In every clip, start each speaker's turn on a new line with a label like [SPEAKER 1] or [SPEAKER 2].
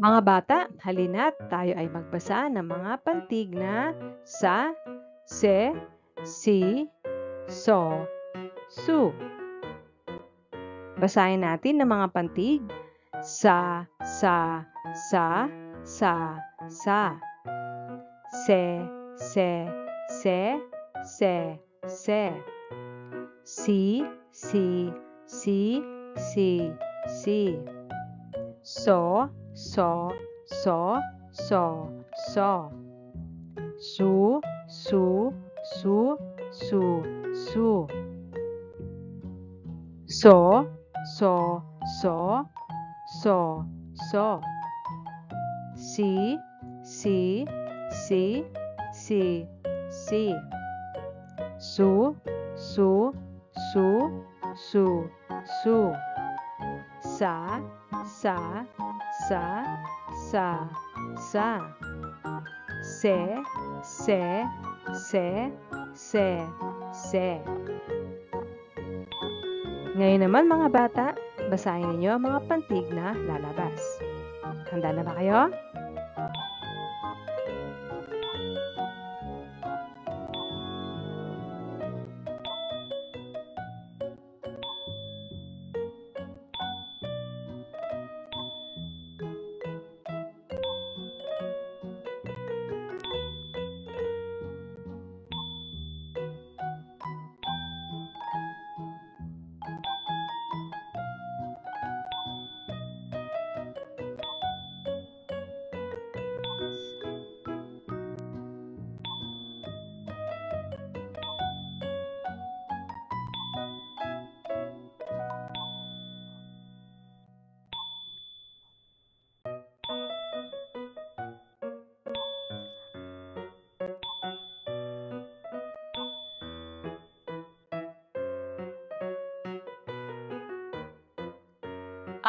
[SPEAKER 1] Mga bata, halina't tayo ay magbasa ng mga pantig na sa, se, si, so, su. Basahin natin ng mga pantig. Sa, sa, sa, sa, sa. Se, se, se, se, se. Si, si, si, si, si. So, so, so, so, so. Su, su, su, su, su. So, so, so, so, so. Si, si, si, si, si. Su, su, su, su, su. Sa, sa, sa, sa, sa. Se, se, se, se, se. Ngayon naman mga bata, basahin ninyo ang mga pantig na lalabas. Handa na ba kayo?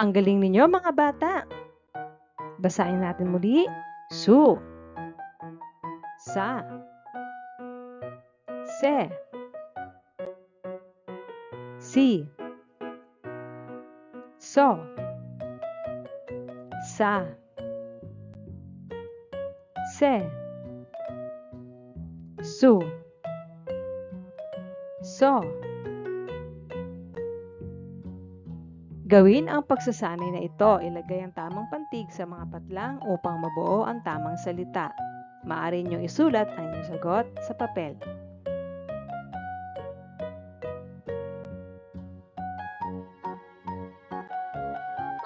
[SPEAKER 1] Ang galing ninyo mga bata. Basahin natin muli. Su, sa, se, si, so, sa, se, su, so. Gawin ang pagsasanay na ito. Ilagay ang tamang pantig sa mga patlang upang mabuo ang tamang salita. Maaari niyong isulat ang inyong sagot sa papel.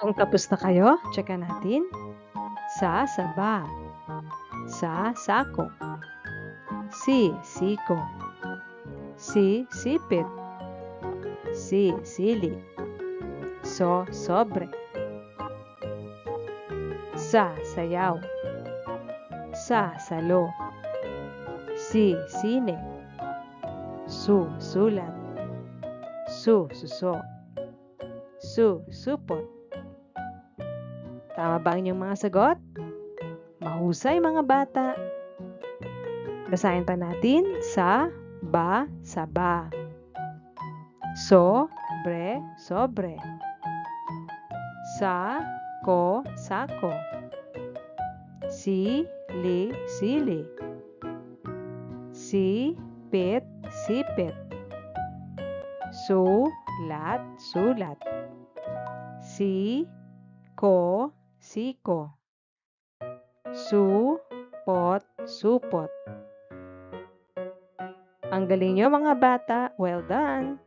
[SPEAKER 1] Kung tapos na kayo, tsaka natin. Sa, saba. Sa, sako. Si, siko. Si, sipit. Si, sili. So, sobre. Sa, sayaw. Sa, salo. Si, sine. Su, sulat. Su, suso. Su, supot. Tama ba ang inyong mga sagot? Mahusay mga bata. Basahin pa natin. Sa, ba, saba. So, bre, sobre. Sa, ko, sako. Si, li, sili. Si, pit, sipit. Su, lat, sulat. Si, ko, siko. Su, pot, supot. Ang galing nyo mga bata. Well done!